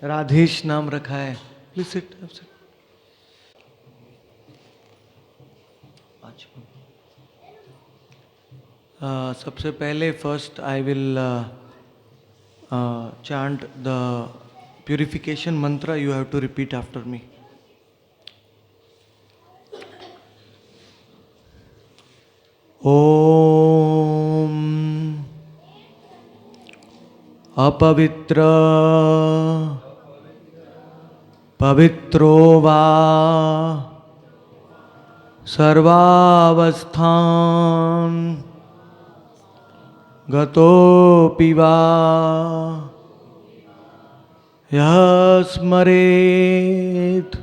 राधेश नाम रखा है. Please sit. Sit. सबसे पहले first I will chant the purification mantra. You have to repeat after me. Om अपवित्र पवित्रो वा सर्वावस्थान गतोऽपि वा यः स्मरेत्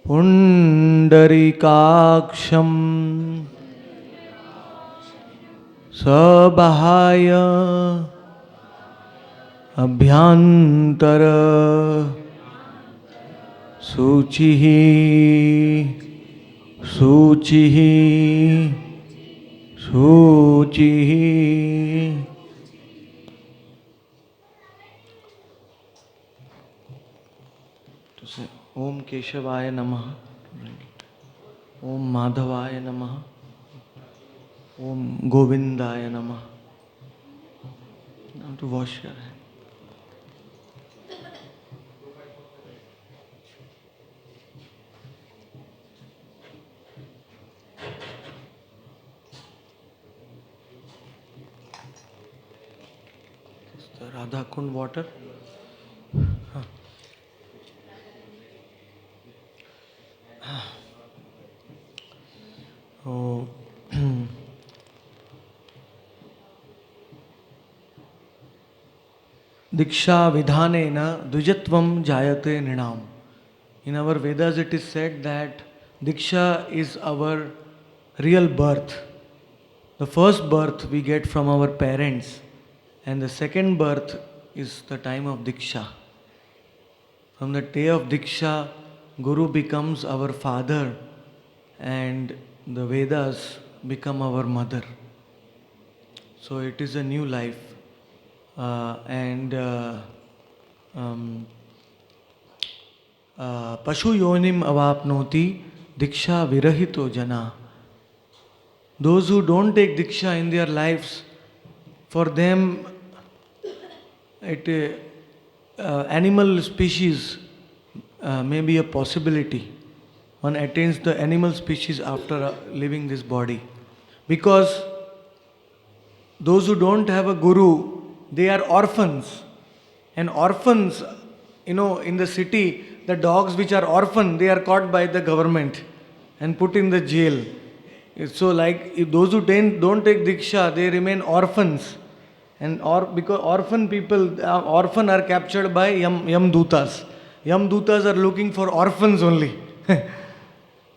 पुण्डरीकाक्षं सबाहाय अभ्यंतर शुचिः शुचिः शुचिः. तो से ओम केशवाय नमः, ओम माधवाय नमः, ओम गोविंदाय नमः. Now to wash your hands. The Radha Kund water. Oh. Diksha vidhanena dvijatvam jayate nrinam. In our Vedas it is said that Diksha is our real birth. The first birth we get from our parents, and the second birth is the time of Diksha. From the day of Diksha, Guru becomes our father and the Vedas become our mother. So it is a new life. Pashu yonim avapnoti diksha virahito jana. Those who don't take diksha in their lives, for them animal species may be a possibility. One attains the animal species after leaving this body. Because those who don't have a guru, they are orphans. And orphans, in the city, the dogs which are orphan, they are caught by the government and put in the jail. So if those who don't take Diksha, they remain orphans. And because orphan people, orphan are captured by Yamdutas. Yamdutas are looking for orphans only.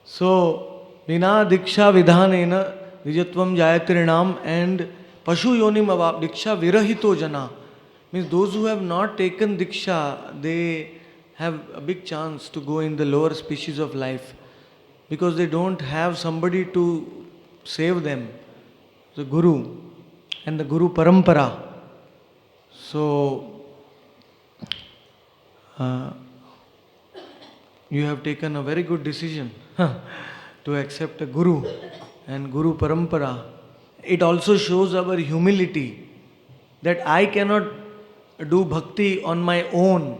So, Vina Diksha Vidhanena Vijatvam Jayatirinam and Pashu Yonim Avap Diksha Virahito Jana. Means those who have not taken Diksha, they have a big chance to go in the lower species of life. Because they don't have somebody to save them. The Guru and the Guru Parampara. So, you have taken a very good decision to accept a Guru and Guru Parampara. It also shows our humility that I cannot do bhakti on my own.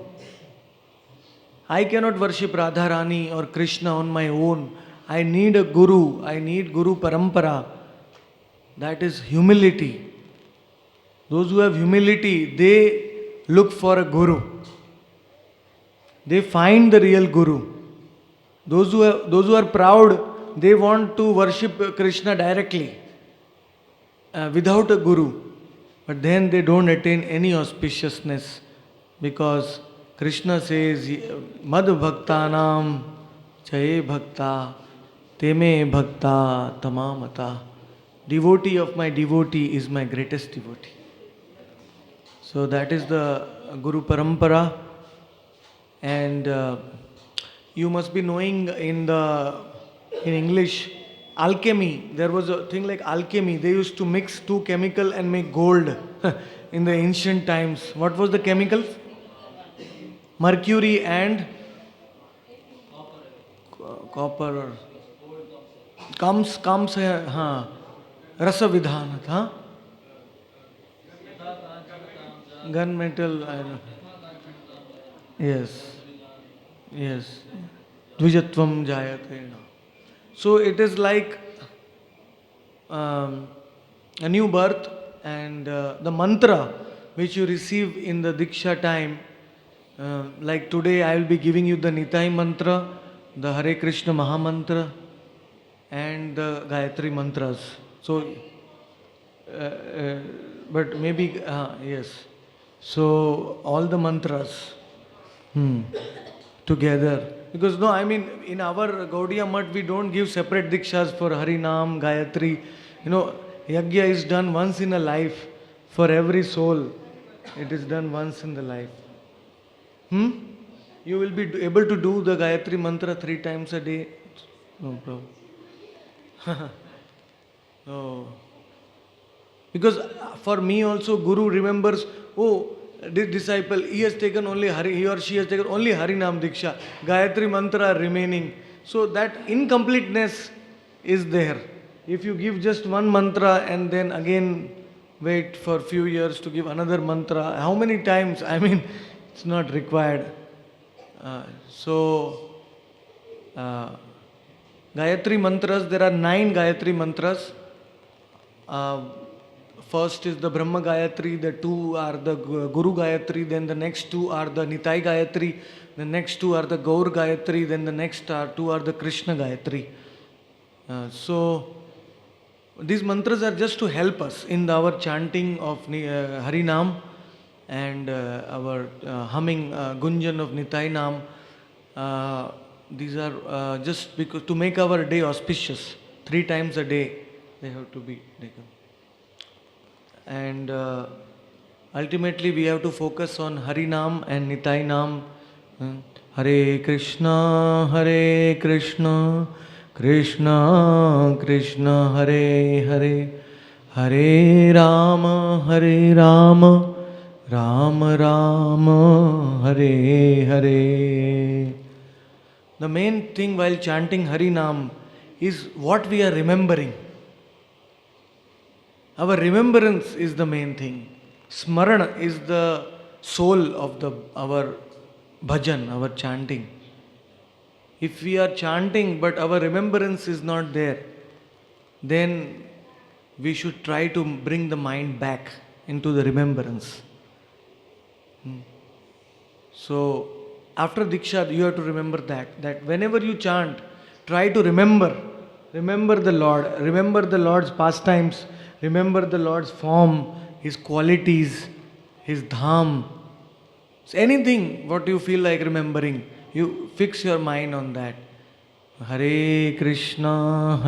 I cannot worship Radharani or Krishna on my own. I need a Guru. I need Guru Parampara. That is humility. Those who have humility, they look for a Guru. They find the real Guru. Those who are proud, they want to worship Krishna directly without a Guru. But then they don't attain any auspiciousness, because Krishna says, Mad Bhaktanam Chaye Bhakta Teme Bhakta Tamamata. Devotee of my devotee is my greatest devotee. So that is the Guru Parampara. And you must be knowing in English, alchemy. There was a thing like alchemy. They used to mix two chemicals and make gold in the ancient times. What was the chemical? mercury and copper. कम से हाँ रस विधान हाँ gun metal yes द्विजत्वम जायते. So it is like a new birth, and the mantra which you receive in the Diksha time, like today I will be giving you the Nitai mantra, the Hare Krishna Maha mantra, and the Gayatri mantras. So, but maybe, yes. So, all the mantras together. Because no, I mean, in our Gaudiya Math, we don't give separate Dikshas for Harinam, Gayatri. Yajna is done once in a life for every soul. It is done once in the life. You will be able to do the Gayatri mantra 3 times a day. No problem. Oh. Because for me also, Guru remembers, this disciple, he or she has taken only Harinam Diksha. Gayatri mantra remaining. So that incompleteness is there. If you give just one mantra and then again wait for a few years to give another mantra, how many times? I mean, it's not required. Gayatri mantras, there are 9 Gayatri mantras. First is the Brahma Gayatri, the 2 are the Guru Gayatri, then the next 2 are the Nitai Gayatri, the next 2 are the Gaur Gayatri, then the next 2 are the Krishna Gayatri. So these mantras are just to help us in our chanting of Harinam and our humming Gunjan of Nitai Nam. These are just because to make our day auspicious. 3 times a day they have to be taken. And ultimately we have to focus on Harinam and Nitai Nam. Hare Krishna, Krishna Krishna, Hare Hare, Hare Rama, Rama Rama, Hare Hare. The main thing while chanting Harinam is what we are remembering. Our remembrance is the main thing. Smarana is the soul of our bhajan, our chanting. If we are chanting but our remembrance is not there, then we should try to bring the mind back into the remembrance. So, after Diksha, you have to remember that whenever you chant, try to remember the Lord, remember the Lord's pastimes, remember the Lord's form, His qualities, His dham. So anything what you feel like remembering, you fix your mind on that. Hare Krishna,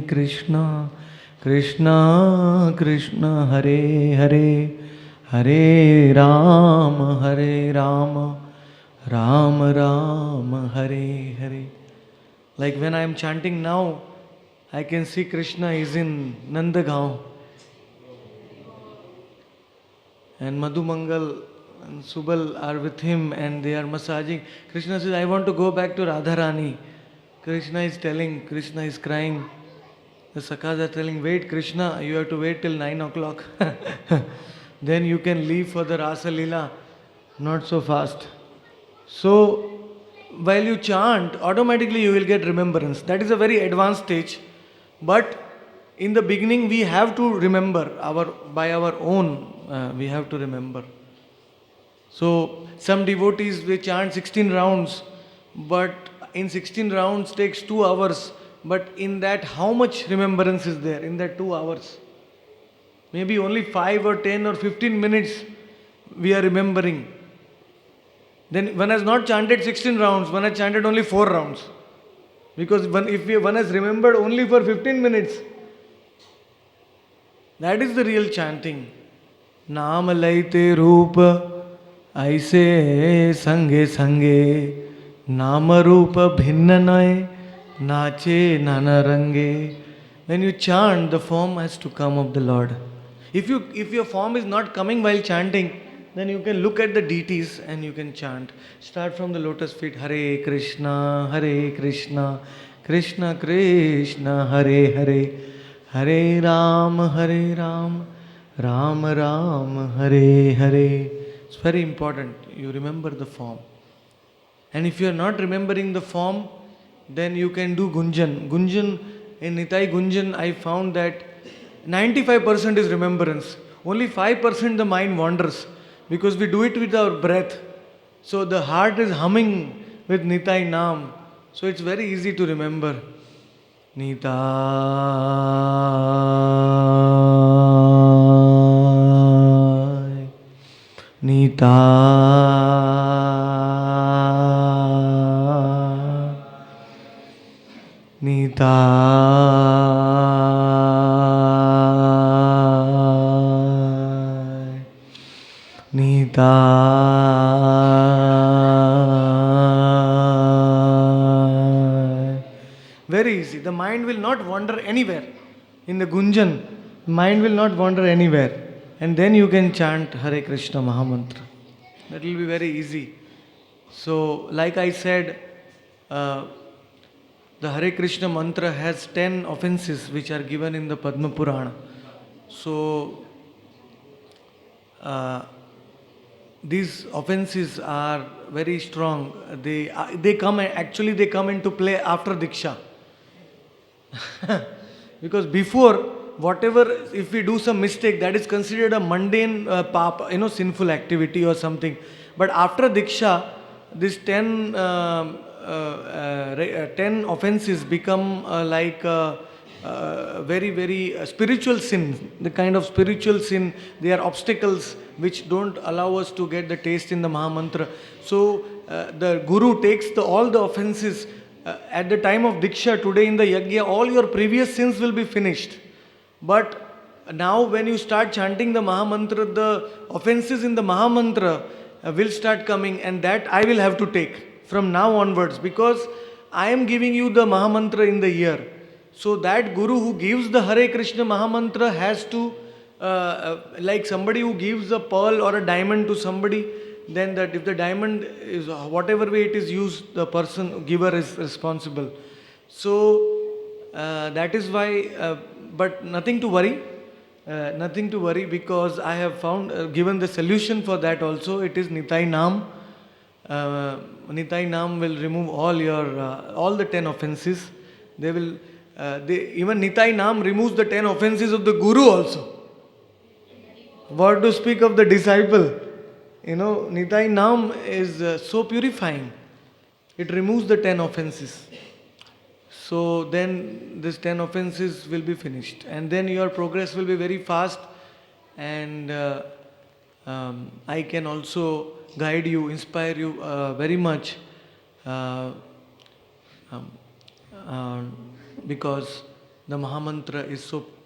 Krishna Krishna, Hare Hare, Hare Rama, Rama Rama, Hare Hare. Like when I am chanting now, I can see Krishna is in Nandagaon. And Madhu Mangal and Subal are with him and they are massaging. Krishna says, I want to go back to Radharani. Krishna is telling, Krishna is crying. The Sakhas are telling, wait Krishna, you have to wait till 9 o'clock. Then you can leave for the Rasa Leela. Not so fast. So, while you chant, automatically you will get remembrance. That is a very advanced stage. But in the beginning, we have to remember by our own. We have to remember. So, some devotees they chant 16 rounds, but in 16 rounds takes 2 hours. But in that, how much remembrance is there in that 2 hours? Maybe only 5 or 10 or 15 minutes we are remembering. Then one has not chanted 16 rounds, one has chanted only 4 rounds. Because if one has remembered only for 15 minutes, that is the real chanting. Naam laite roop aise sange sange, Nama rupa bhinna naye, nache nana range. When you chant, the form has to come of the Lord. If your form is not coming while chanting, then you can look at the deities and you can chant. Start from the lotus feet. Hare Krishna, Krishna Krishna, Hare Hare, Hare Ram, Ram Ram, Hare Hare. It's very important. You remember the form. And if you are not remembering the form, then you can do Gunjan. Gunjan, in Nitai Gunjan, I found that 95% is remembrance. Only 5% the mind wanders because we do it with our breath. So the heart is humming with Nitai Naam. So it's very easy to remember. Nitai, Nitai, Nitai, Nitai. Very easy. The mind will not wander anywhere. In the Gunjan, mind will not wander anywhere. And then you can chant Hare Krishna Mahamantra. That will be very easy. So, like I said, the Hare Krishna mantra has 10 offenses which are given in the Padma Purana. So, these offenses are very strong. They come into play after Diksha. Because before, whatever, if we do some mistake, that is considered a mundane papa, sinful activity or something. But after Diksha, these 10 offenses become very, very spiritual sin. The kind of spiritual sin, they are obstacles which don't allow us to get the taste in the Mahamantra. So the Guru takes all the offenses. At the time of Diksha, today in the Yajna, all your previous sins will be finished. But now when you start chanting the Mahamantra, the offenses in the Mahamantra will start coming, and that I will have to take from now onwards, because I am giving you the Mahamantra in the year. So that Guru who gives the Hare Krishna Mahamantra has to, like somebody who gives a pearl or a diamond to somebody, then that if the diamond is whatever way it is used, the person giver is responsible. So that is why, but nothing to worry. Nothing to worry, because I have found, given the solution for that also. It is Nitai Naam. Nitai Naam will remove all the 10 offenses. Even Nitai Naam removes the 10 offenses of the Guru also. What to speak of the disciple? Nitai Naam is so purifying. It removes the 10 offenses. So then this 10 offenses will be finished. And then your progress will be very fast. And I can also guide you, inspire you very much. Because the Mahamantra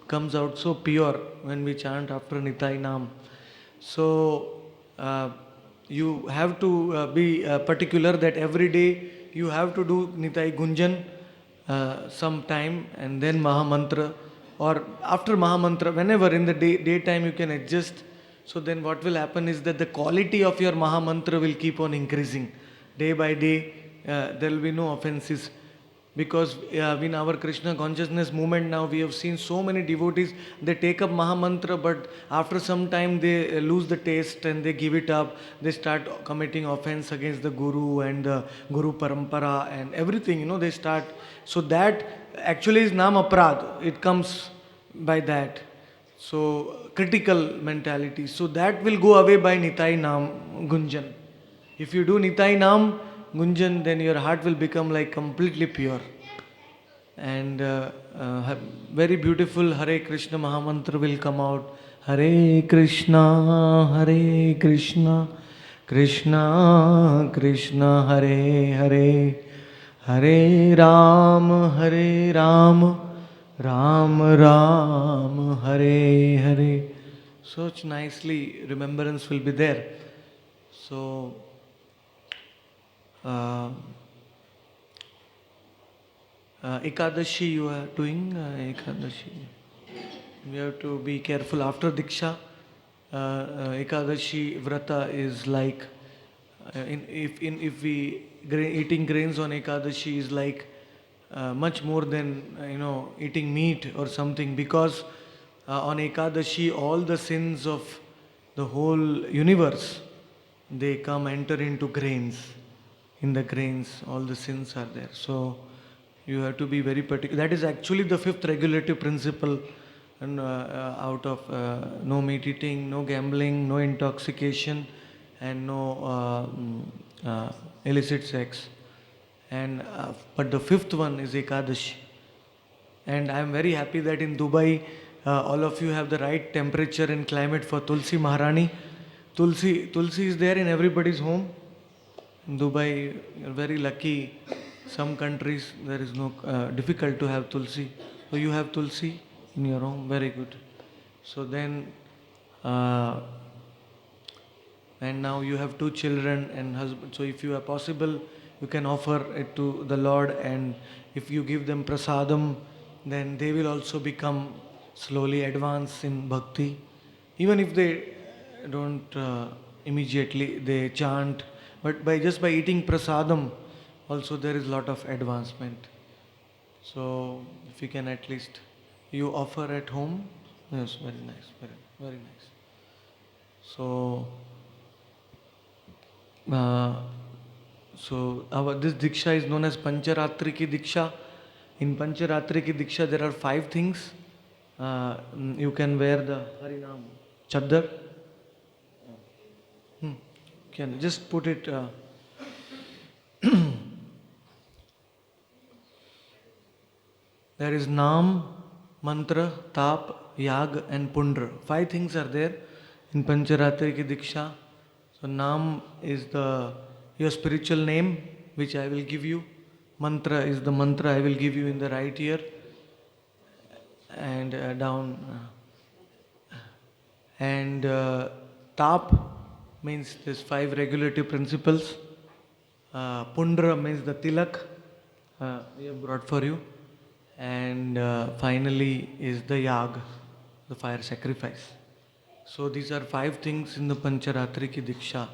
comes out so pure when we chant after Nitai Naam. So you have to be particular that every day you have to do Nitai Gunjan some time, and then Mahamantra, or after Mahamantra, whenever in the daytime you can adjust. So then what will happen is that the quality of your Mahamantra will keep on increasing. Day by day there will be no offenses. Because in our Krishna consciousness movement now, we have seen so many devotees, they take up Mahamantra, but after some time they lose the taste and they give it up. They start committing offense against the Guru and the Guru Parampara and everything, they start. So that actually is Nam Aprad. It comes by that. So critical mentality. So that will go away by Nitai Naam Gunjan. If you do Nitai Naam Gunjan, then your heart will become like completely pure. And very beautiful Hare Krishna Mahamantra will come out. Hare Krishna, Krishna Krishna, Hare Hare, Hare Ram, Ram Ram, Hare Hare. Such nicely remembrance will be there. So Ekadashi you are doing, Ekadashi. We have to be careful after Diksha. Ekadashi Vrata is like, if we eating grains on Ekadashi is like much more than eating meat or something, because on Ekadashi all the sins of the whole universe, they come enter into grains. In the grains all the sins are there, so you have to be very particular. That is actually the fifth regulative principle, and out of no meat eating, no gambling, no intoxication, and no illicit sex. And but the fifth one is Ekadashi. And I am very happy that in Dubai, all of you have the right temperature and climate for Tulsi Maharani. Tulsi is there in everybody's home. In Dubai, you're very lucky. Some countries there is no difficult to have Tulsi. So you have Tulsi in your home. Very good. So then, uh, and now you have two children and husband. So if you are possible, you can offer it to the Lord, and if you give them prasadam, then they will also become slowly advance in bhakti. Even if they don't immediately they chant, but by eating prasadam, also there is lot of advancement. So if you can at least you offer at home, yes, very nice, very nice. So. Uh, so our this diksha is known as Pancharatri ki diksha. In Pancharatri ki diksha there are 5 things. You can wear the Harinam Chaddar. Can just put it. There is Nam, Mantra, Tap, Yag, and Pundra. 5 things are there in Pancharatri ki diksha. So Nam is your spiritual name, which I will give you. Mantra is the mantra I will give you in the right ear, and down. And Tap means there's 5 regulative principles. Pundra means the tilak we have brought for you. And finally is the Yag, the fire sacrifice. So these are 5 things in the Pancharatri ki diksha.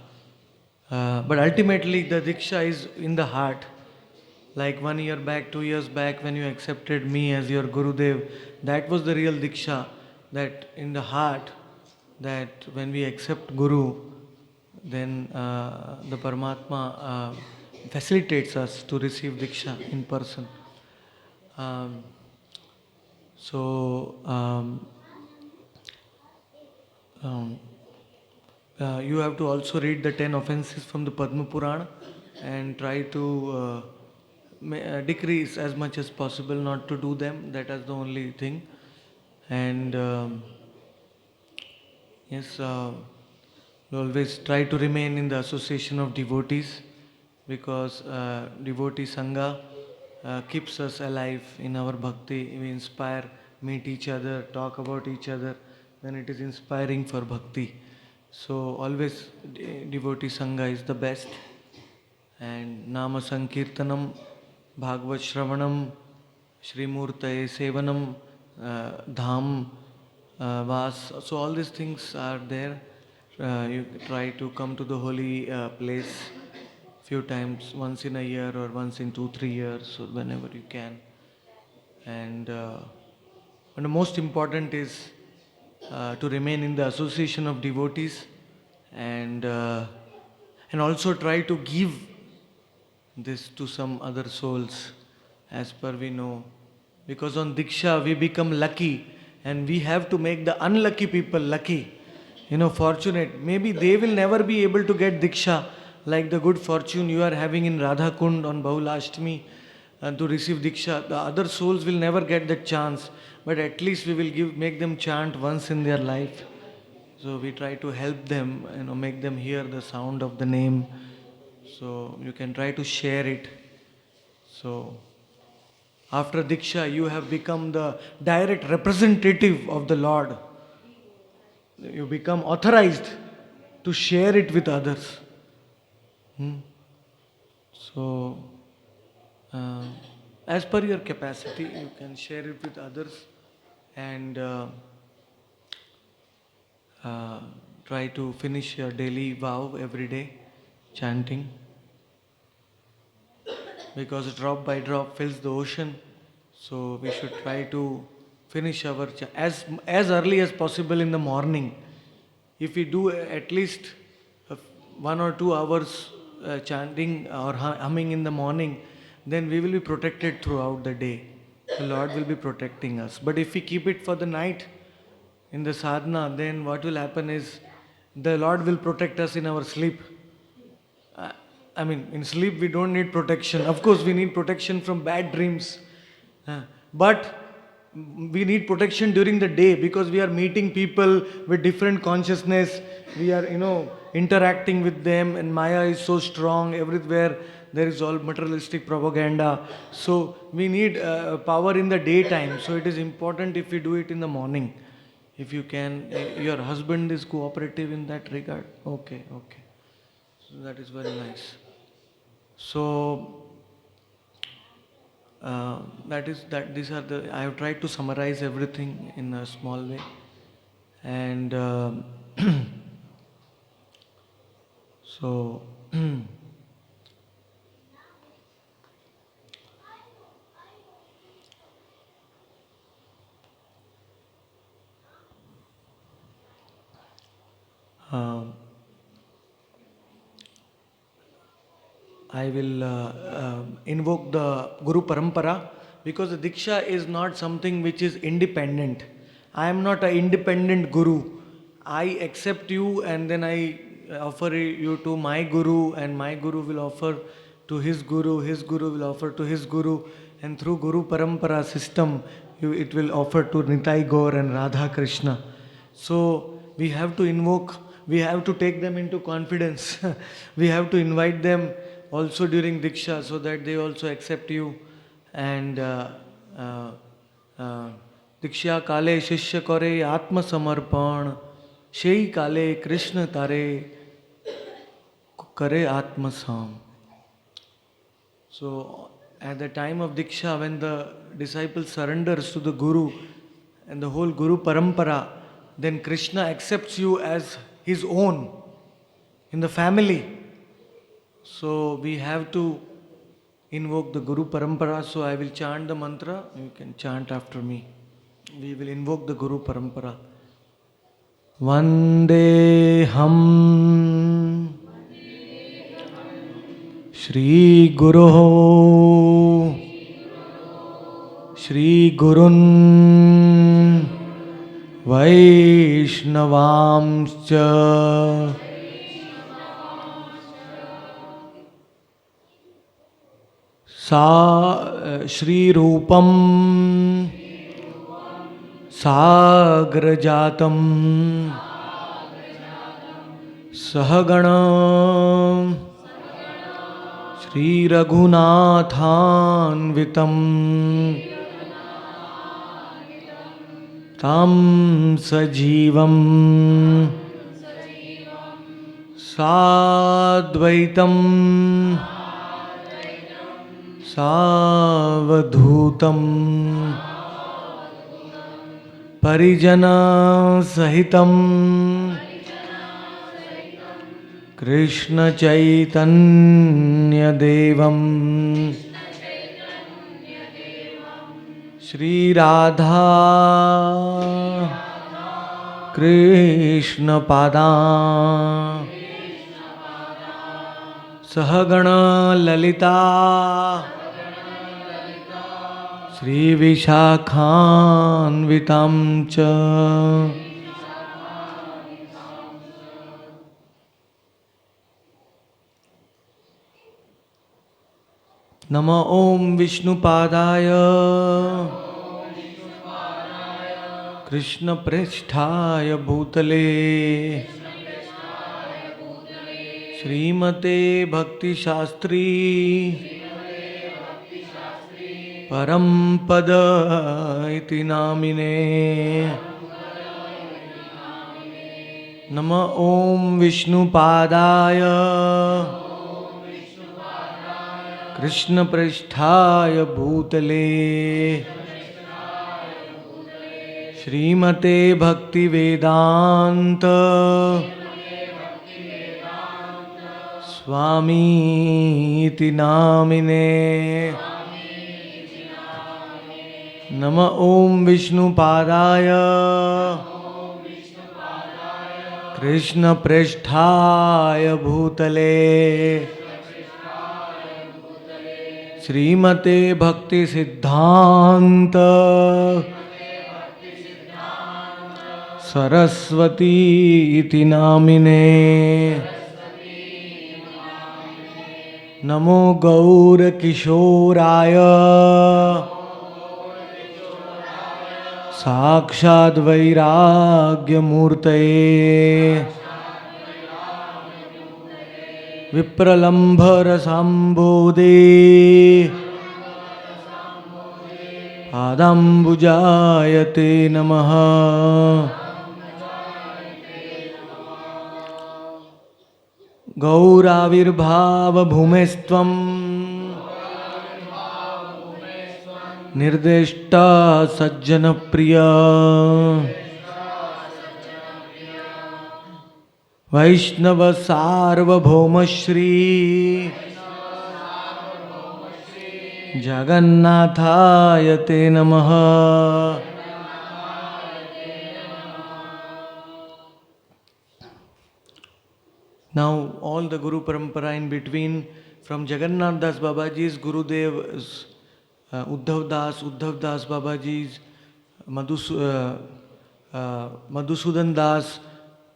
But ultimately the diksha is in the heart. Like 1 year back, 2 years back, when you accepted me as your Gurudev, that was the real diksha. That in the heart, that when we accept Guru, then the Paramatma facilitates us to receive diksha in person. Um, so you have to also read the 10 offenses from the Padma Purana and try to decrease as much as possible not to do them. That is the only thing. And yes, we always try to remain in the association of devotees, because devotee sangha keeps us alive in our bhakti. We inspire, meet each other, talk about each other, then it is inspiring for bhakti. So always devotee sangha is the best. And Nama Sankirtanam, Bhagavad Shravanam, Shri Murtaye Sevanam, Dham, Vas. So all these things are there. You try to come to the holy place few times, once in a year or once in 2-3 years, so whenever you can. And the most important is to remain in the association of devotees, and also try to give this to some other souls as per we know. Because on Diksha we become lucky, and we have to make the unlucky people lucky. Fortunate. Maybe they will never be able to get Diksha like the good fortune you are having in Radha Kund on Bahulashtami to receive Diksha. The other souls will never get that chance, but at least we will make them chant once in their life. So we try to help them, make them hear the sound of the name. So you can try to share it. So after Diksha, you have become the direct representative of the Lord. You become authorized to share it with others. So, as per your capacity, you can share it with others, and try to finish your daily vow every day, chanting. Because drop by drop fills the ocean, so we should try to finish our as early as possible in the morning. If we do at least 1 or 2 hours chanting or humming in the morning, then we will be protected throughout the day. The Lord will be protecting us. But if we keep it for the night in the sadhana, then what will happen is the Lord will protect us in our sleep. I mean, in sleep we don't need protection. Of course, we need protection from bad dreams. But we need protection during the day because we are meeting people with different consciousness. We are, interacting with them, and Maya is so strong everywhere. There is all materialistic propaganda. So we need power in the daytime. So it is important if we do it in the morning. If you can, your husband is cooperative in that regard. Okay. So that is very nice. So these are the. I have tried to summarize everything in a small way, and so I will invoke the Guru Parampara, because the Diksha is not something which is independent. I am not an independent Guru. I accept you and then I offer you to my Guru, and my Guru will offer to his Guru will offer to his Guru, and through Guru Parampara system it will offer to Nitai Gaur and Radha Krishna. So we have to invoke, we have to take them into confidence. We have to invite them also during Diksha so that they also accept you. And Diksha kale shishya kare atma samarpan, shei kale Krishna tare kare atma sam. So at the time of Diksha, when the disciple surrenders to the Guru and the whole Guru Parampara, then Krishna accepts you as his own in the family. So we have to invoke the Guru Parampara. So I will chant the mantra, you can chant after me. We will invoke the Guru Parampara. Vandeham Shri Guru Shri Gurun Vaishnavamscha Shri Rupam Sagrajatam Sahagana Shri Raghunathanvitam Tam Sajivam Sadvaitam Savadhutam Parijana Sahitam Krishna Chaitanya Devam Shri Radha Krishna Pada Sahagana Lalita Shri Vishakhanvitam Cha. Nama Om Vishnu Padaya Krishna Prishthaya Bhutale Srimate Bhakti Shastri Parampada iti namine. Nama Om Vishnu Padaya Krishna Prishthaya Bhutale Srimate Bhakti Vedanta स्वामीति नामिने नम ओं विष्णुपादाय कृष्णप्रेष्ठाय भूतले श्रीमते भक्ति सिद्धांत सरस्वती इति नामिने नमो गौरकिशोराय साक्षाद् वैराग्यमूर्तये विप्रलम्भरसाम्बोधे पादाम्बुजायते नमः। गौराविर्भावभूमेस्त्वं निर्देष्टा सज्जनप्रिया वैष्णवसार्वभौमश्री जगन्नाथाय ते नमः। Now all the Guru Parampara in between, from Jagannath Das Babaji's Gurudev, Uddhav Das Babaji's, Madhusudan Das,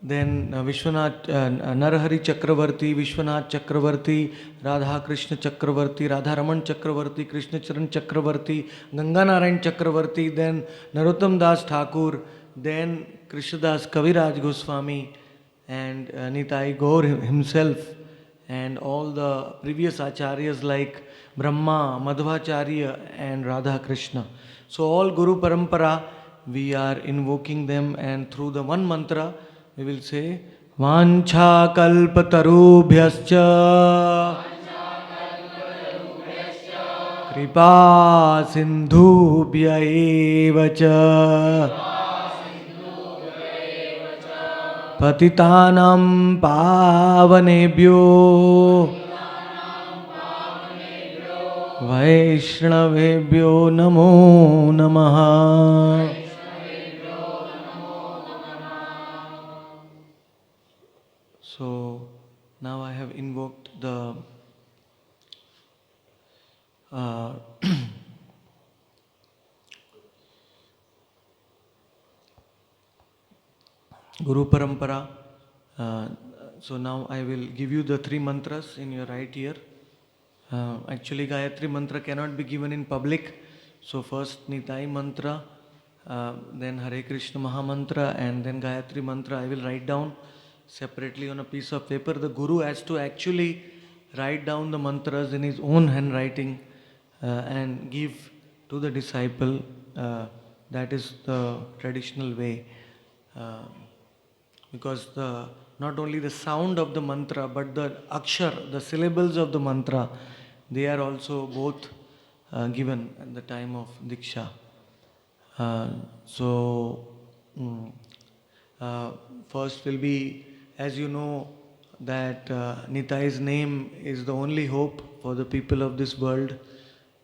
then Vishwanath, Narahari Chakravarti, Vishwanath Chakravarti, Radha Krishna Chakravarti, Radha Raman Chakravarti, Krishna Charan Chakravarti, Ganganarayan Chakravarti, then Narottam Das Thakur, then Krishnadas Kaviraj Goswami, and Nitai Gaur himself, and all the previous acharyas like Brahma, Madhvacharya and Radha Krishna. So all Guru Parampara, we are invoking them, and through the one mantra we will say Vancha kalpatarubhyascha kripa sindhubhya evacha पतितानां पावनेभ्यो वैष्णवेभ्यो नमो नमः। So now I have invoked the Guru Parampara. So now I will give you the three mantras in your right ear. Actually Gayatri mantra cannot be given in public. So first Nitai mantra, then Hare Krishna Maha mantra, and then Gayatri mantra I will write down separately on a piece of paper. The Guru has to actually write down the mantras in his own handwriting and give to the disciple. That is the traditional way. Because not only the sound of the mantra, but the akshar, the syllables of the mantra, they are also both given at the time of Diksha. First will be, as you know, that Nitai's name is the only hope for the people of this world.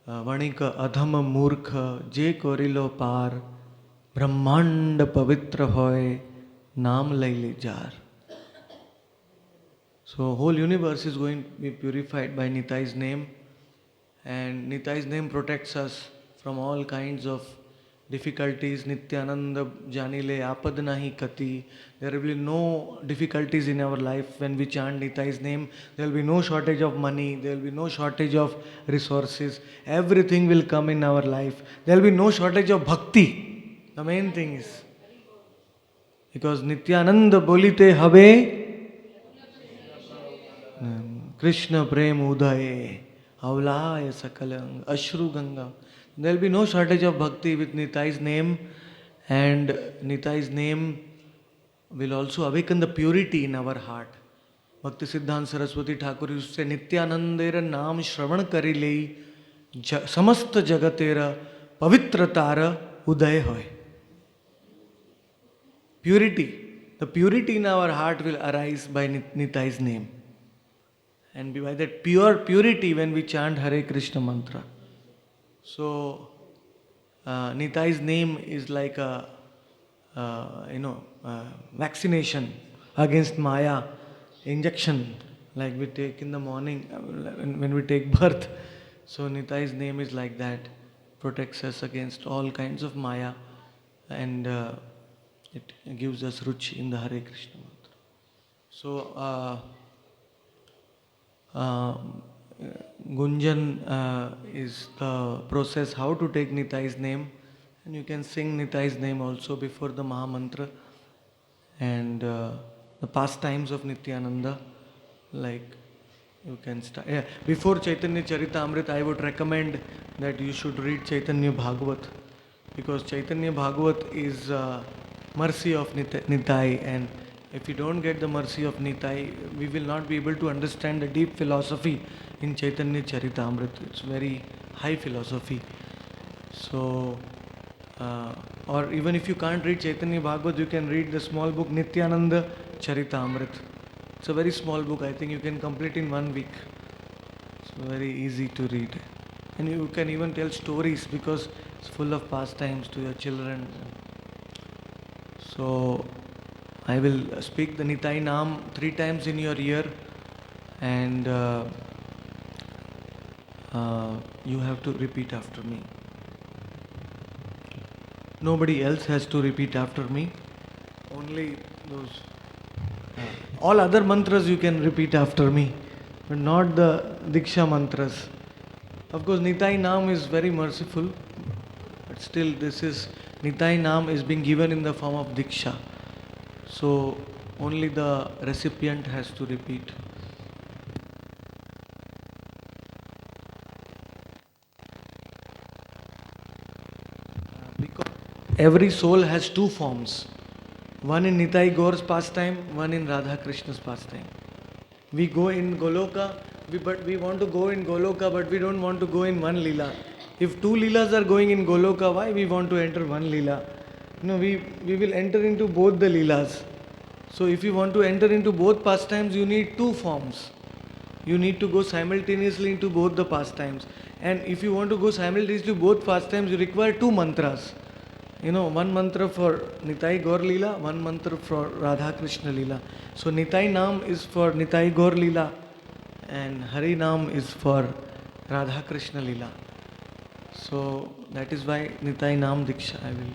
Vanika adhama murkha je korilo par brahmanda pavitra hoy naam laile jar. So whole universe is going to be purified by Nitai's name, and Nitai's name protects us from all kinds of difficulties. Nityananda janile apad nahi kati. There will be no difficulties in our life when we chant Nitai's name. There will be no shortage of money. There will be no shortage of resources. Everything will come in our life. There will be no shortage of bhakti. The main thing is, because Nityananda bolite habe Krishna prem udaye avlaya sakalang ashru ganga. There will be no shortage of bhakti with Nitai's name, and Nitai's name will also awaken the purity in our heart. Bhakti Siddhanta Saraswati Thakur used to say, Nityanandera naam shravan karilei samasta jagatera pavitratara uday hoy. Purity. The purity in our heart will arise by Nitai's name. and by that purity when we chant Hare Krishna mantra. So Nitai's name is like a vaccination against Maya, injection like we take in the morning when we take birth. So Nitai's name is like that, protects us against all kinds of Maya, and it gives us ruchi in the Hare Krishna mantra. So uh, Gunjan is the process how to take Nitai's name, and you can sing Nitai's name also before the Maha Mantra, and the pastimes of Nityananda, like you can start. Yeah, before Chaitanya Charitamrita, I would recommend that you should read Chaitanya Bhagavat, because Chaitanya Bhagavat is mercy of Nitai, and if you don't get the mercy of Nitai, we will not be able to understand the deep philosophy in Chaitanya Charitamrita. It's very high philosophy. So, or even if you can't read Chaitanya Bhagavat, you can read the small book Nityananda Charitamrita. It's a very small book. I think you can complete in 1 week. It's very easy to read. And you can even tell stories because it's full of pastimes to your children. So I will speak the Nitai Naam 3 times in your ear, and you have to repeat after me. Nobody else has to repeat after me. Only those. All other mantras you can repeat after me, but not the Diksha mantras. Of course, Nitai Naam is very merciful, but still, this is Nitai Naam is being given in the form of Diksha. So, only the recipient has to repeat. Because every soul has 2 forms, one in Nitai Gaur's pastime, one in Radha Krishna's pastime. We go in Goloka, but we want to go in Goloka, but we don't want to go in one Leela. If 2 Leelas are going in Goloka, why we want to enter one Leela? No, we will enter into both the Leelas. So if you want to enter into both pastimes, you need 2 forms. You need to go simultaneously into both the pastimes. And if you want to go simultaneously to both pastimes, you require 2 mantras. One mantra for Nitai Gaur Leela, one mantra for Radha Krishna Leela. So Nitai Naam is for Nitai Gaur Leela, and Hari Naam is for Radha Krishna Leela. So that is why Nitai Naam Diksha I will.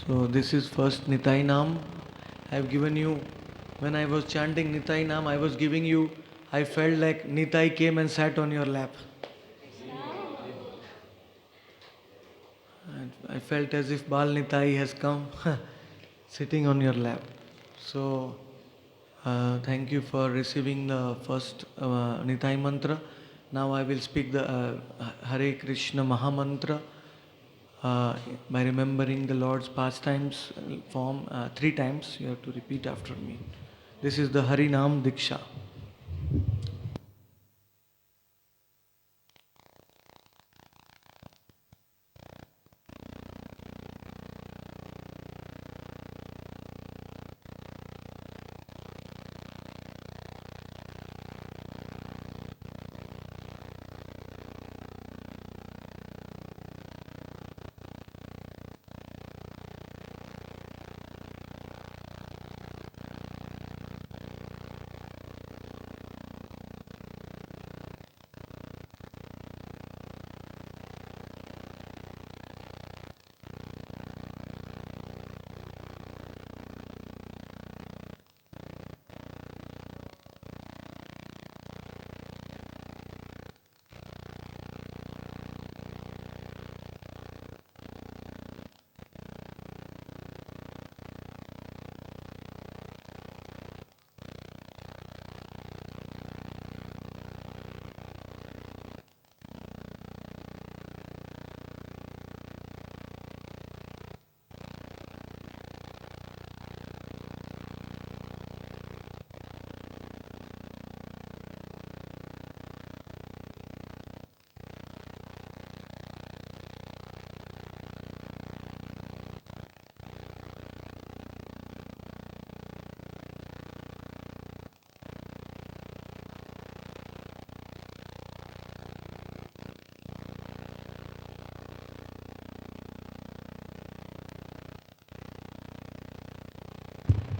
So this is first Nitai Naam. I have given you, when I was chanting Nitai Naam, I was giving you, I felt like Nitai came and sat on your lap. And I felt as if Bal Nitai has come sitting on your lap. So thank you for receiving the first Nitai mantra. Now I will speak the Hare Krishna Maha Mantra by remembering the Lord's pastimes form 3 times. You have to repeat after me. This is the Hari Nam Diksha.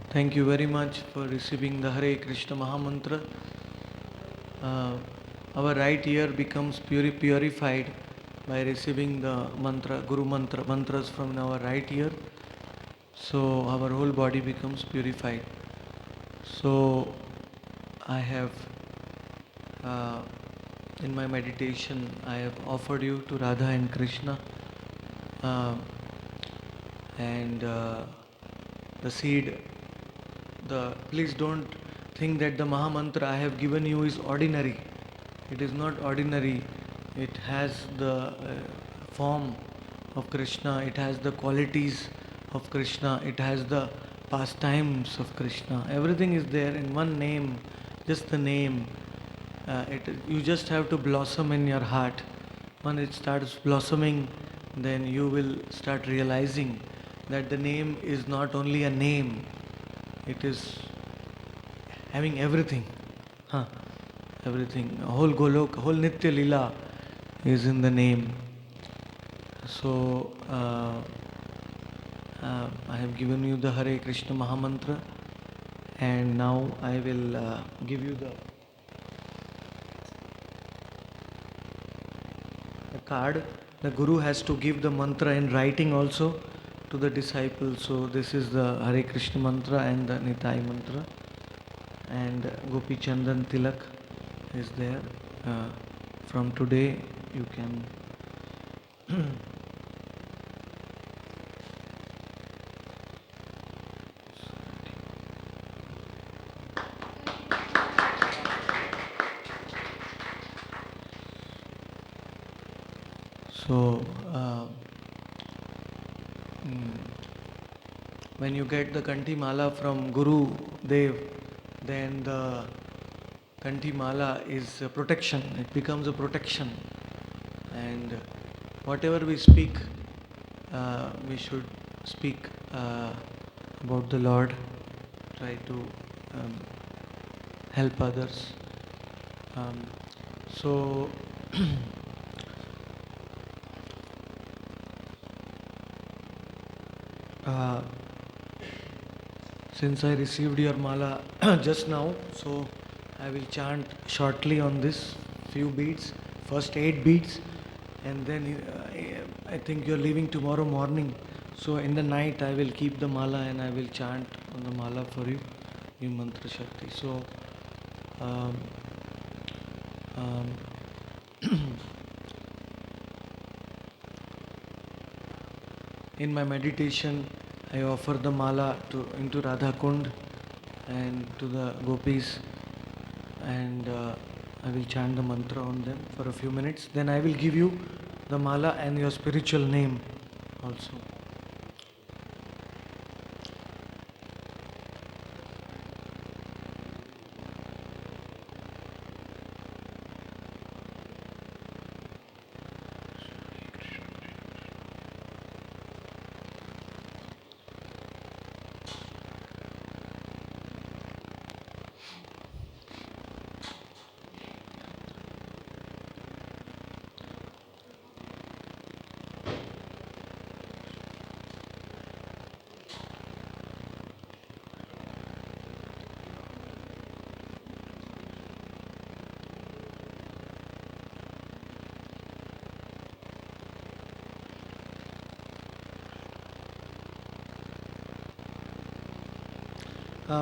Thank you very much for receiving the Hare Krishna Mahamantra. Our right ear becomes purified by receiving the mantra, Guru mantra, mantras from our right ear. So our whole body becomes purified. So I have, uh, in my meditation, I have offered you to Radha and Krishna, uh, and the seed. Please don't think that the Mahamantra I have given you is ordinary. It is not ordinary. It has the form of Krishna, it has the qualities of Krishna, it has the pastimes of Krishna. Everything is there in one name, just the name. You just have to blossom in your heart. When it starts blossoming, then you will start realizing that the name is not only a name, it is having everything. Huh. Everything. Whole Golok, whole Nitya Lila is in the name. So, I have given you the Hare Krishna Mahamantra, and now I will give you the card. The Guru has to give the mantra in writing also to the disciples. So, this is the Hare Krishna mantra and the Nitai mantra. And Gopi Chandan Tilak is there. From today, you can. So, when you get the Kanti Mala from Guru Dev, then the Kanti Mala is a protection. It becomes a protection. And whatever we speak, we should speak about the Lord, try to help others. So, uh, since I received your mala just now, so I will chant shortly on this few beads, first 8 beads, and then I think you're leaving tomorrow morning. So in the night I will keep the mala and I will chant on the mala for you, in Mantra Shakti. So, um, um, in my meditation, I offer the mala into Radha Kund and to the gopis, and I will chant the mantra on them for a few minutes. Then I will give you the mala and your spiritual name also.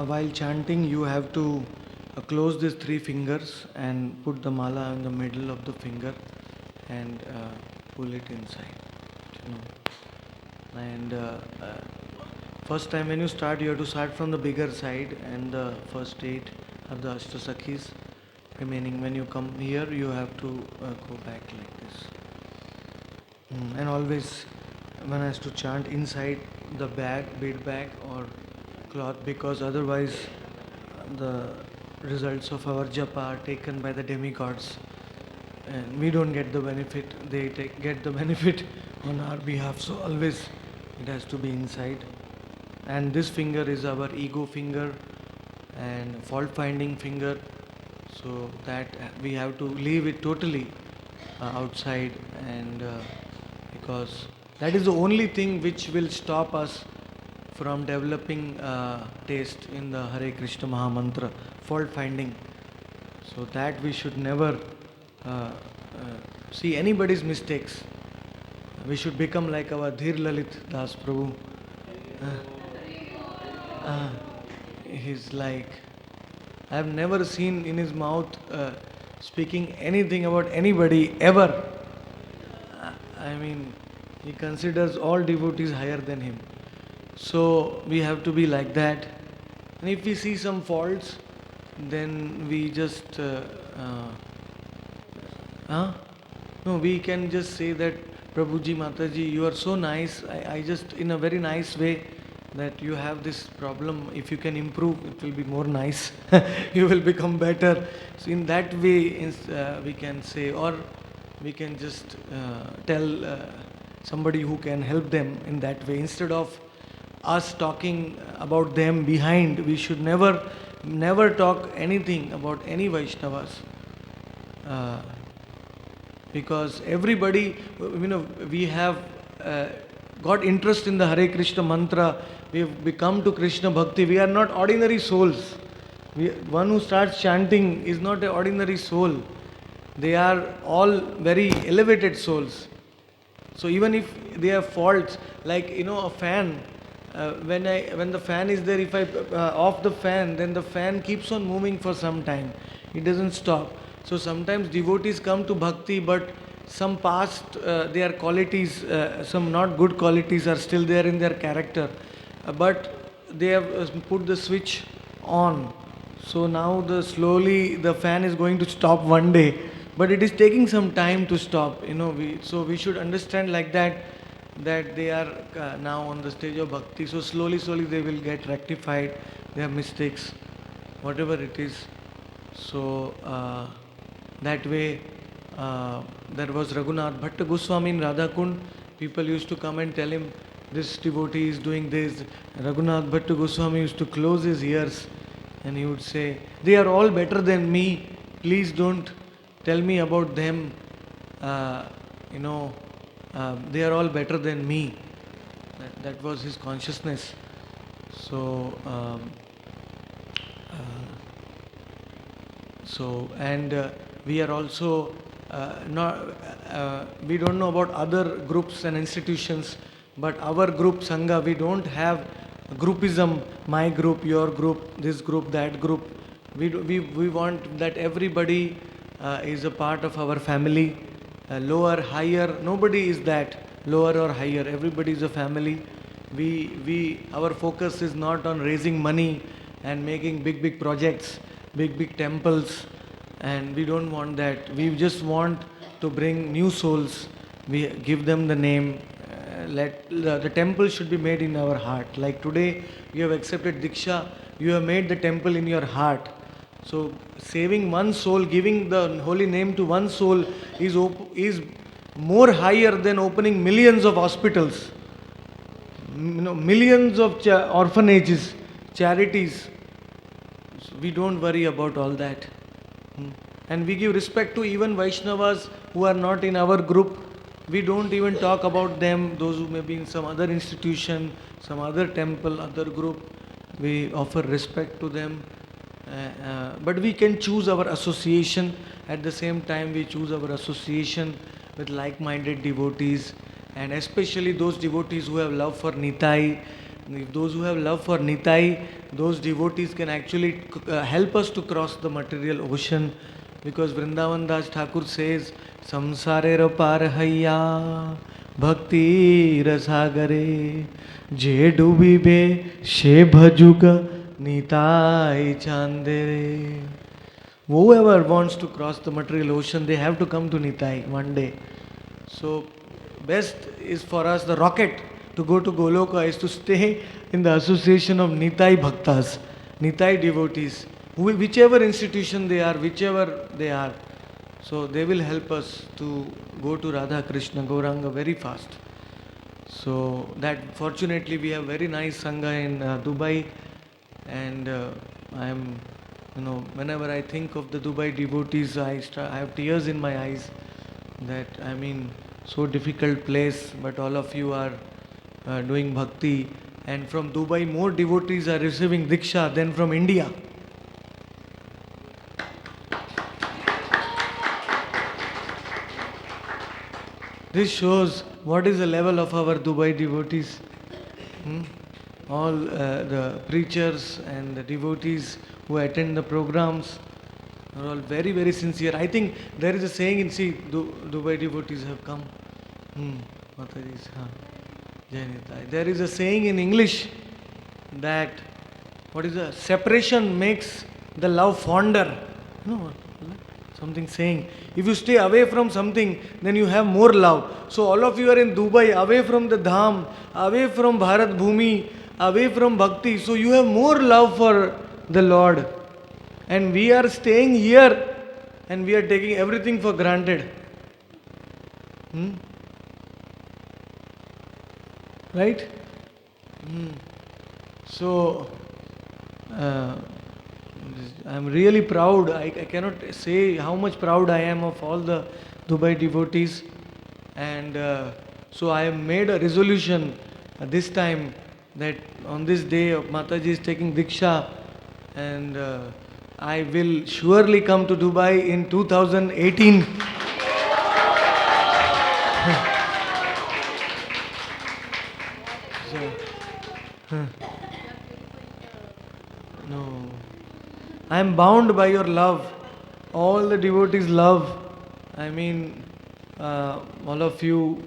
While chanting, you have to close these 3 fingers and put the mala in the middle of the finger and pull it inside. You know. And first time when you start, you have to start from the bigger side, and the first 8 are the Ashtasakhis. Remaining, when you come here, you have to go back like this. And always, one has to chant inside the bag, bead bag or cloth, because otherwise the results of our japa are taken by the demigods and we don't get the benefit. They get the benefit on our behalf. So always it has to be inside. And this finger is our ego finger and fault finding finger, so that we have to leave it totally outside, and because that is the only thing which will stop us from developing taste in the Hare Krishna Mahamantra, fault finding. So that we should never see anybody's mistakes. We should become like our Dhir Lalit Das Prabhu. Uh, he's like, I have never seen in his mouth speaking anything about anybody ever. I mean, he considers all devotees higher than him. So we have to be like that. And if we see some faults, then we just huh? No, we can just say that Prabhuji, Mataji, you are so nice. I just in a very nice way that you have this problem. If you can improve, it will be more nice. You will become better. So in that way, we can say, or we can just tell somebody who can help them in that way. Instead of us talking about them behind, we should never talk anything about any Vaishnavas. Uh, because everybody, we have got interest in the Hare Krishna mantra, we have become to Krishna Bhakti. We are not ordinary souls. One who starts chanting is not an ordinary soul. They are all very elevated souls. So even if they have faults, like a fan, when the fan is there, if I off the fan, then the fan keeps on moving for some time. It doesn't stop. So sometimes devotees come to bhakti, but some past their qualities, some not good qualities are still there in their character. But they have put the switch on. So now slowly the fan is going to stop one day. But it is taking some time to stop. So we should understand like that they are now on the stage of bhakti. So slowly they will get rectified, their mistakes, whatever it is. So that way, there was Raghunath Bhatta Goswami in Radhakund. People used to come and tell him, this devotee is doing this. Raghunath Bhatta Goswami used to close his ears and he would say, they are all better than me. Please don't tell me about them. They are all better than me. That was his consciousness. So, we are also we don't know about other groups and institutions, but our group Sangha, we don't have groupism, my group, your group, this group, that group. We want that everybody is a part of our family, lower, higher, nobody is that, lower or higher, everybody is a family. Our focus is not on raising money and making big projects, big temples, and we don't want that. We just want to bring new souls. We give them the name. Let the temple should be made in our heart. Like today, you have accepted Diksha, you have made the temple in your heart. So saving one soul, giving the holy name to one soul is more higher than opening millions of hospitals, millions of orphanages, charities. So we don't worry about all that. And we give respect to even Vaishnavas who are not in our group. We don't even talk about them, those who may be in some other institution, some other temple, other group. We offer respect to them. But we can choose our association. At the same time, we choose our association with like-minded devotees, and especially those devotees who have love for Nitai. Those who have love for Nitai, those devotees can actually help us to cross the material ocean, because Vrindavan Das Thakur says, Samsare par haiya bhakti rasagare je dubibe she bhajuga Nitai Chandere. Whoever wants to cross the material ocean, they have to come to Nitai one day. So best is for us, the rocket to go to Goloka is to stay in the association of Nitai Bhaktas, Nitai devotees, whichever institution they are, whichever they are. So they will help us to go to Radha Krishna Gauranga very fast. So that fortunately we have very nice Sangha in Dubai, and I am, whenever I think of the Dubai devotees, I have tears in my eyes. That so difficult place, but all of you are doing bhakti, And from Dubai, more devotees are receiving Diksha than from India. This shows what is the level of our Dubai devotees. Hmm? All the preachers and the devotees who attend the programs are all very, very sincere. I think there is a saying in, see, Dubai devotees have come. Mataji's, Jai Nitai. There is a saying in English that, what is the separation makes the love fonder. You know what? Something saying, if you stay away from something, then you have more love. So all of you are in Dubai, away from the Dham, away from Bharat Bhumi, away from Bhakti. So you have more love for the Lord. And we are staying here and we are taking everything for granted. Right? So, I'm really proud. I cannot say how much proud I am of all the Dubai devotees. And so I have made a resolution this time that on this day of Mataji is taking Diksha, and I will surely come to Dubai in 2018. No. I am bound by your love. All the devotees' love. I mean, all of you,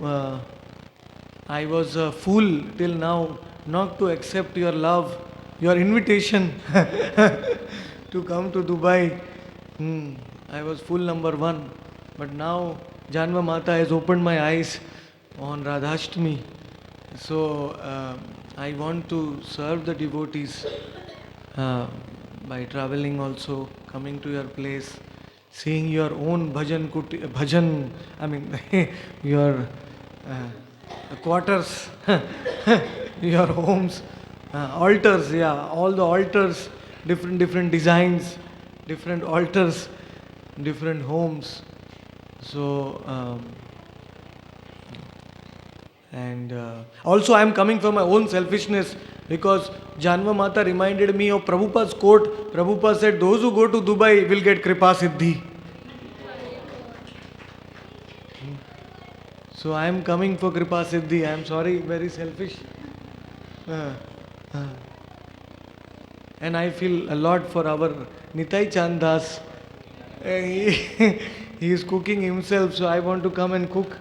I was a fool till now not to accept your love, your invitation to come to Dubai. I was fool number one. But now Janma Mata has opened my eyes on Radhashtami. So I want to serve the devotees by traveling also, coming to your place, seeing your own bhajan, I mean your quarters, your homes, altars, all the altars, different designs, different altars, different homes. So, and also I am coming from my own selfishness, because Janma Mata reminded me of Prabhupada's quote. Prabhupada said, those who go to Dubai will get Kripa Siddhi. So I am coming for Kripa Siddhi. I am sorry, very selfish. And I feel a lot for our Nitai Chandas. He is cooking himself, so I want to come and cook.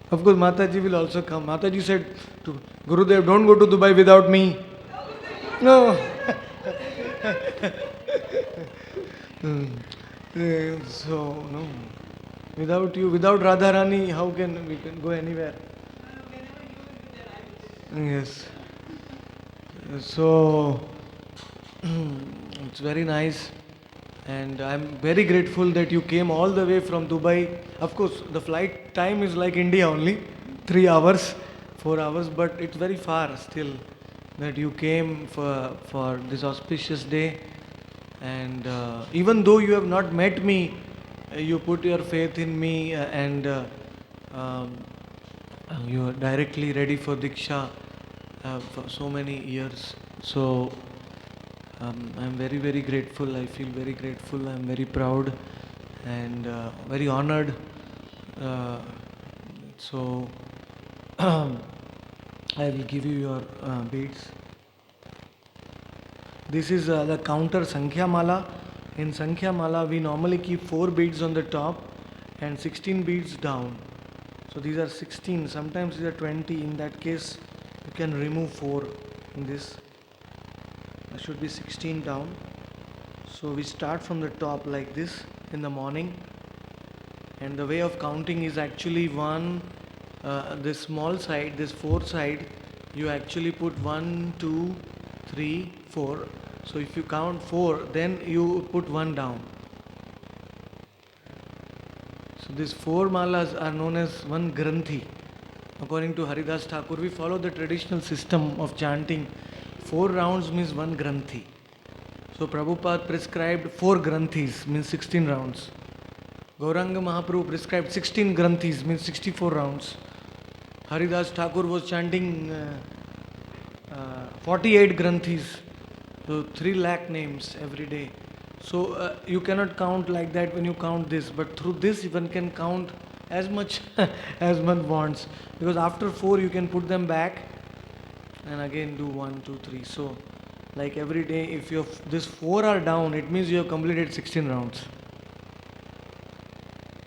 Of course, Mataji will also come. Mataji said to Gurudev, don't go to Dubai without me. No. So, no. Without you, without Radharani, how can we can go anywhere? Yes. So, it's very nice. And I'm very grateful that you came all the way from Dubai. Of course, the flight time is like India only, 3 hours, 4 hours, but it's very far still that you came for this auspicious day. And even though you have not met me, you put your faith in me, and you are directly ready for Diksha for so many years. So I'm very, very grateful. I feel very grateful. I'm very proud and very honored. So I will give you your beads. This is the counter Sankhya Mala. In Sankhya Mala, we normally keep 4 beads on the top and 16 beads down. So these are 16. Sometimes these are 20. In that case, you can remove 4 in this. There should be 16 down. So we start from the top like this in the morning. And the way of counting is actually this small side, this 4 side, you actually put 1, 2, 3, 4. So if you count 4, then you put 1 down. So these 4 malas are known as 1 granthi. According to Haridas Thakur, we follow the traditional system of chanting. 4 rounds means 1 granthi. So Prabhupada prescribed 4 granthis, means 16 rounds. Gauranga Mahaprabhu prescribed 16 granthis, means 64 rounds. Haridas Thakur was chanting 48 granthis, so 3 lakh names every day. So you cannot count like that when you count this, but through this one can count as much as one wants, because after 4 you can put them back and again do 1, 2, 3. So like every day, if this 4 are down, it means you have completed 16 rounds.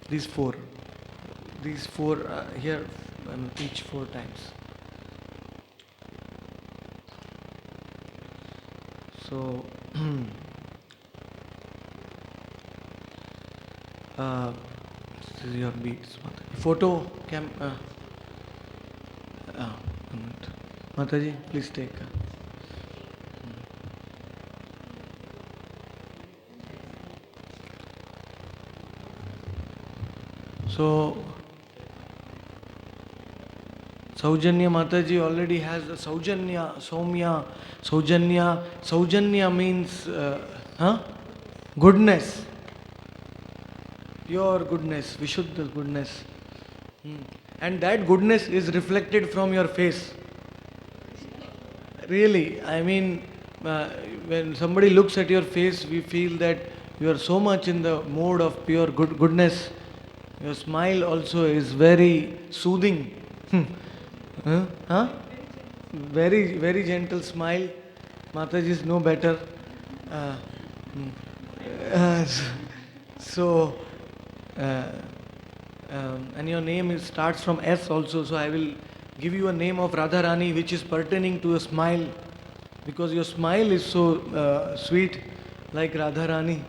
These four here, each 4 times. So this is your beats. Photo cam. Mataji, please take. So Saujanya Mataji already has a Saujanya, Soumya, Saujanya. Saujanya means goodness, pure goodness, Vishuddha goodness. And that goodness is reflected from your face. Really, I mean, when somebody looks at your face, we feel that you are so much in the mode of pure goodness. Your smile also is very soothing. Very, very gentle smile. Mataji is no better. And your name starts from S also, so I will give you a name of Radharani which is pertaining to a smile, because your smile is so sweet, like Radharani.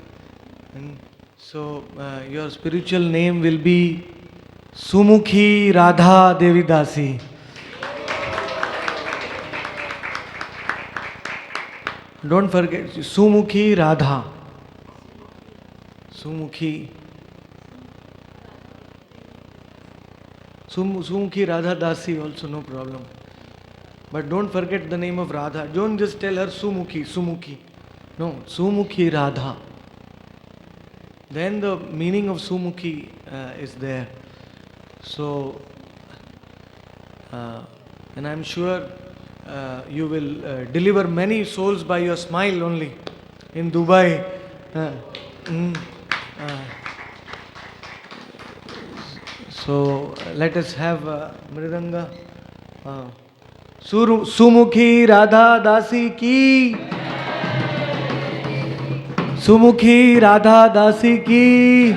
And so your spiritual name will be Sumukhi Radha Devi Dasi. Don't forget, Sumukhi Radha. Sumukhi Radha Dasi also, no problem. But don't forget the name of Radha. Don't just tell her Sumukhi. No, Sumukhi Radha. Then the meaning of Sumukhi is there. So, and I'm sure you will deliver many souls by your smile only in Dubai. So let us have Mridanga. Sumukhi Radha Dasi ki. Sumukhi Radha Dasi ki.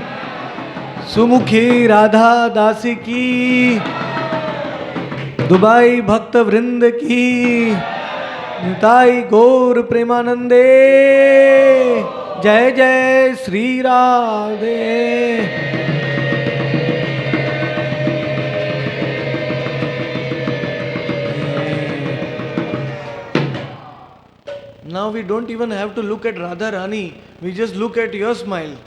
Sumukhi Radha Dasi ki. Dubai Bhakta Vrind ki. Nitai Gaur Premanande. Jai Jai Sri Radhe. Now we don't even have to look at Radha Rani, we just look at your smile.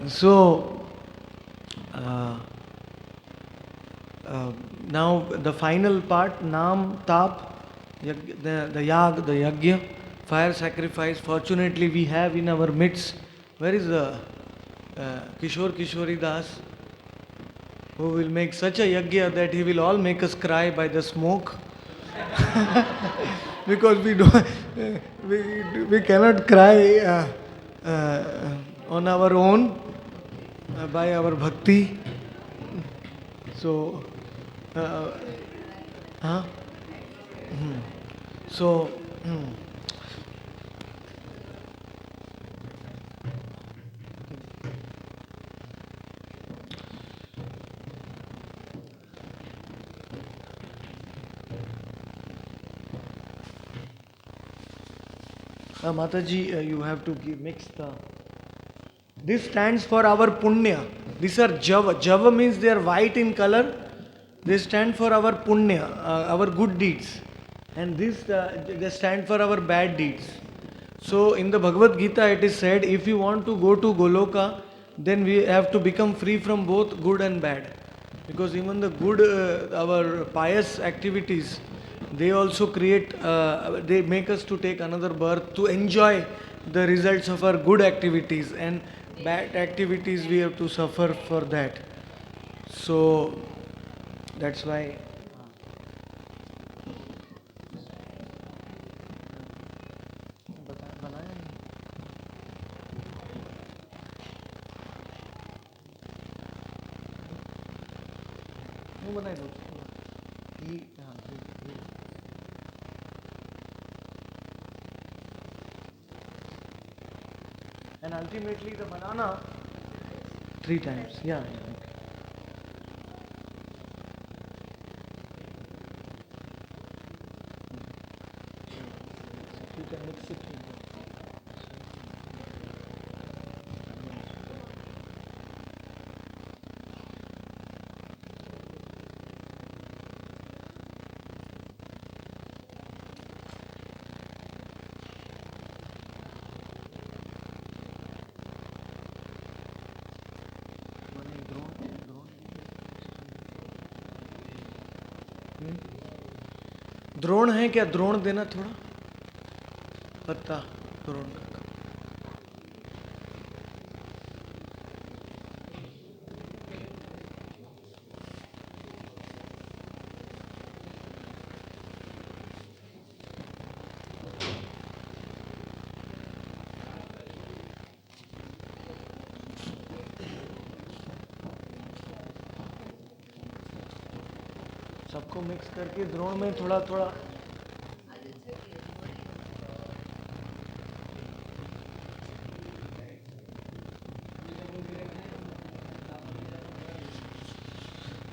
So, now the final part, Nam, Tap, the Yag, the Yagya, fire sacrifice. Fortunately, we have in our midst, where is the Kishori Das, who will make such a yagya that he will all make us cry by the smoke. Because we cannot cry on our own by our bhakti. So, Mataji, you have to mix the. This stands for our punya. These are Java. Java means they are white in color. They stand for our punya, our good deeds. And this, they stand for our bad deeds. So in the Bhagavad Gita it is said, if you want to go to Goloka, then we have to become free from both good and bad. Because even the good, our pious activities, they also create, they make us to take another birth to enjoy the results of our good activities, and bad activities we have to suffer for that. So that's why. And ultimately the banana 3 times. Yeah. You can mix it. Drona है क्या? द्रोण देना थोड़ा पत्ता द्रोण का. सबको mix करके द्रोण में थोड़ा थोड़ा.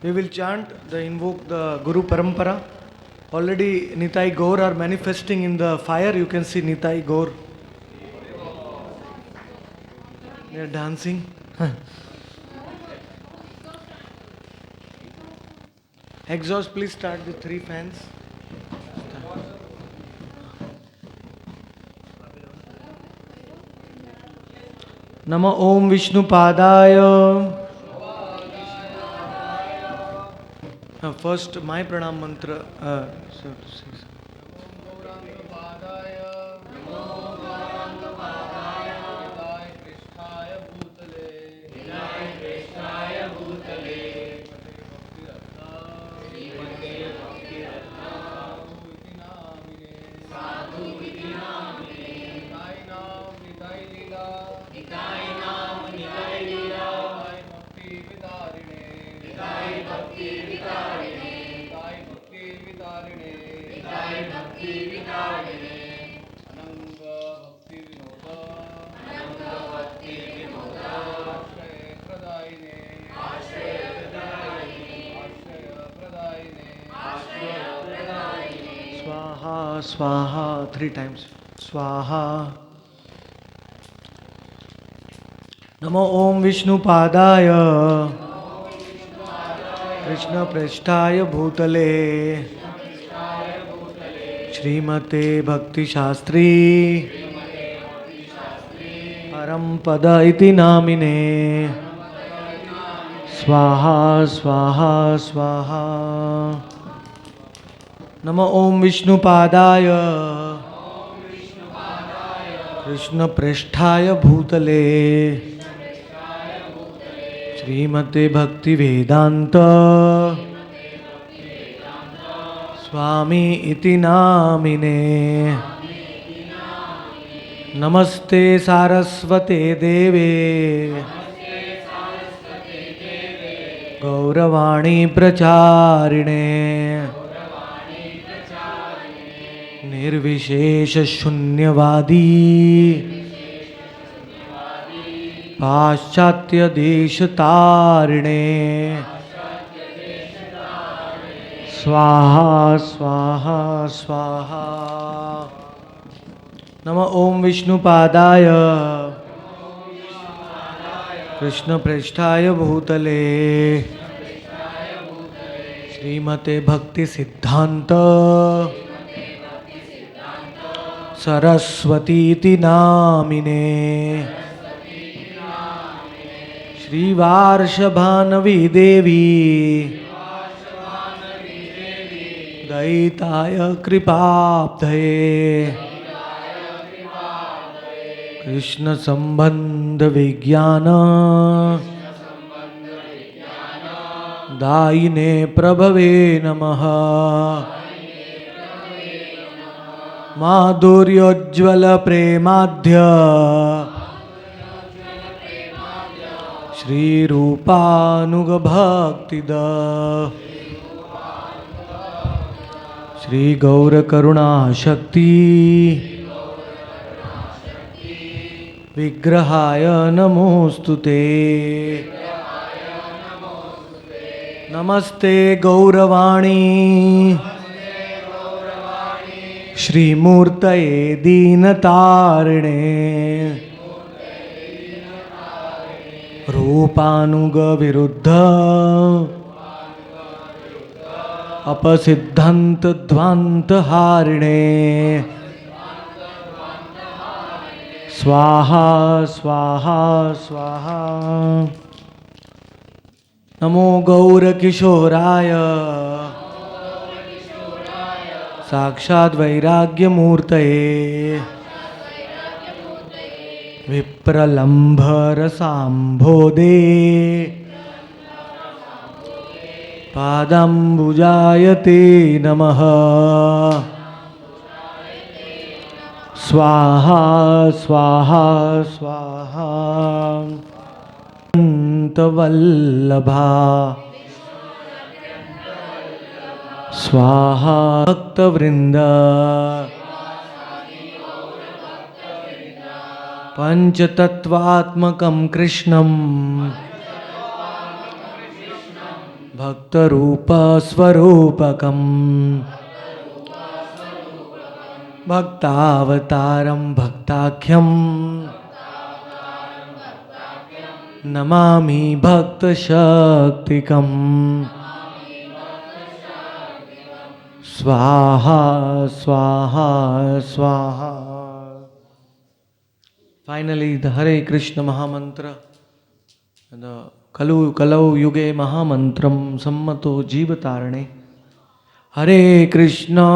We will chant the invoke the Guru Parampara. Already Nitai Gaur are manifesting in the fire. You can see Nitai Gaur. They are dancing. Exhaust, please start the 3 fans. Nama Om Vishnu Padaya. First, my pranam mantra. So to say. Swaha, Swaha, 3 times. Swaha. Namo Om Vishnu Padaya Krishna Prasthaya Bhutale Srimate Bhakti Shastri Parampada iti namine Swaha, Swaha, Swaha. Namo Om Vishnu Padaya Krishna Prasthaya Bhutale Srimate Bhakti Vedanta Swami iti namine Namaste Saraswate Deve Gauravani Pracharine Nirvishesha Shunyavadi Paschatya Desha Tarine Swaha, Swaha, Swaha. Nama Om Vishnu Padaya Krishna Prasthaya Bhutale Srimate Bhakti Siddhanta Saraswati iti namine Shri Varshabhanavi Devi Daitaya Kripabdhaye Krishna संबंध विज्ञान दायिने प्रभवे नमः। माधुर्योज्ज्वल प्रेमाद्य श्रीरूपानुग भक्तिद श्री गौर करुणा शक्ति विग्रहाय नमोस्तुते। नमस्ते गौरवाणी श्रीमूर्तये दीनतारिणे रूपानुग विरुद्ध अपसिद्धांत ध्वांत हारिणे स्वाहा स्वाहा स्वाहा। नमो गौर किशोराय साक्षात् वैराग्य मूर्तये विप्रलम्भर सांभोदे पादंबुजायते नमः। स्वाहा स्वाहा स्वाहा। वल्लभा स्वाहा। भक्तवृंद पंचतत्वात्मकं कृष्णं भक्तरूपस्वरूपकं भक्तावतारं भक्ताख्यं नमामि भक्तशक्तिकम्। स्वाहा स्वाहा स्वाहा। Finally, the Hare Krishna Mahamantra, the Kalau Yuge Mahamantram Sammato Jivatarane. Hare Krishna,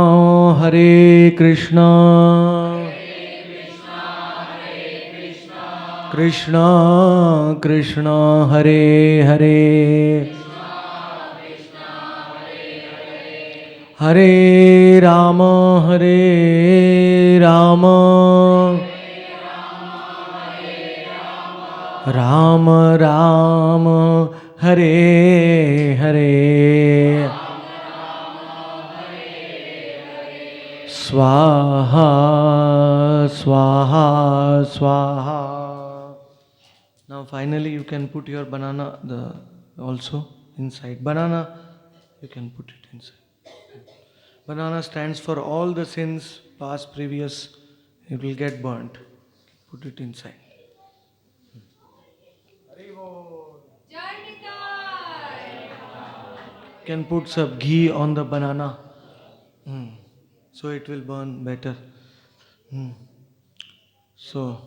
Hare Krishna, Krishna Krishna, Hare Hare, Hare Rama, Hare Rama, Ram Ram Hare Hare. स्वाहा स्वाहा स्वाहा। Now finally you can put your banana also inside. Banana you can put it inside. Banana stands for all the sins past, previous. It will get burnt. Put it inside. Can put some ghee on the banana, so it will burn better. So,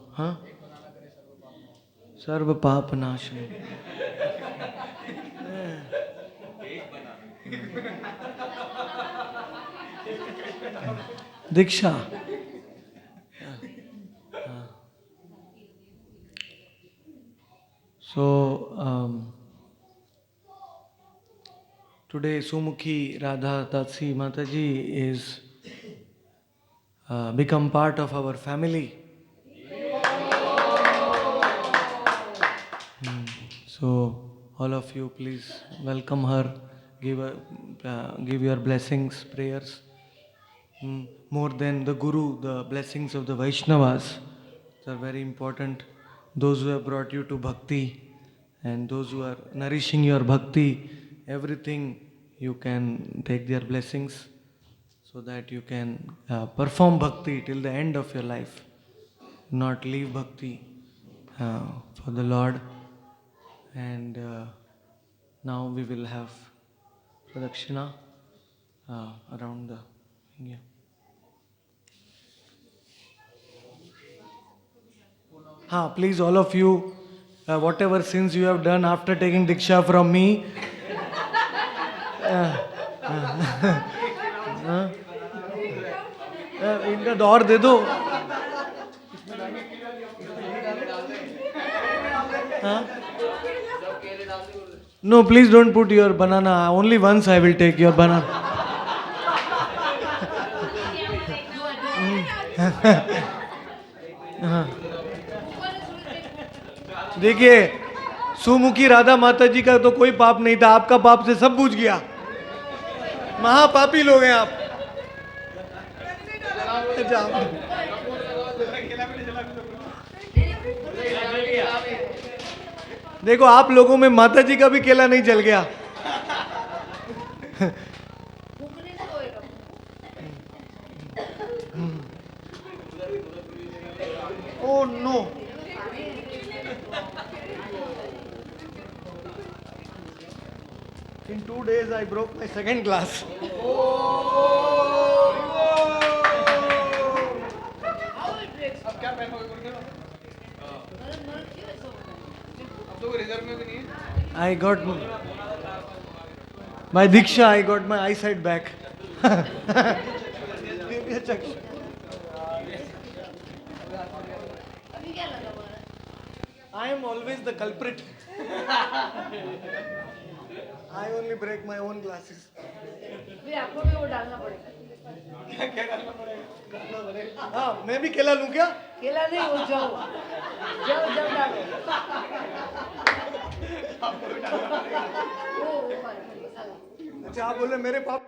Sarva Papa Nashini. Diksha. So, today Sumukhi Radha Tatsi Mataji is become part of our family. So all of you please welcome her, give your blessings, prayers. More than the Guru, the blessings of the Vaishnavas are very important. Those who have brought you to bhakti and those who are nourishing your bhakti, everything you can take their blessings so that you can perform bhakti till the end of your life, not leave bhakti for the Lord. And now we will have pradakshina around the yeah. Please all of you, whatever sins you have done after taking Diksha from me, इनका दौर दे दो। Huh? No, please don't put your banana. Only once I will take your banana. देखिए, सुमुखी राधा माता जी का तो कोई पाप नहीं था, आपका पाप से सब बूझ गया। महापापी लोग हैं आप। देखो, आप लोगों में माता जी का भी केला नहीं जल गया। Oh no. In 2 days I broke my second glass. अब क्या पैन हो गया? अब तो रिजर्व में भी नहीं है। I got my Diksha, I got my eyesight back. I am always the culprit. I only break my own glasses. फिर आपको भी वो डालना पड़ेगा। क्या करना पड़ेगा? हाँ, मैं भी केला लूँ क्या? केला नहीं, वो जौ जौ डालो। आपको भी डालना पड़ेगा। वो अच्छा, आप बोले मेरे पाप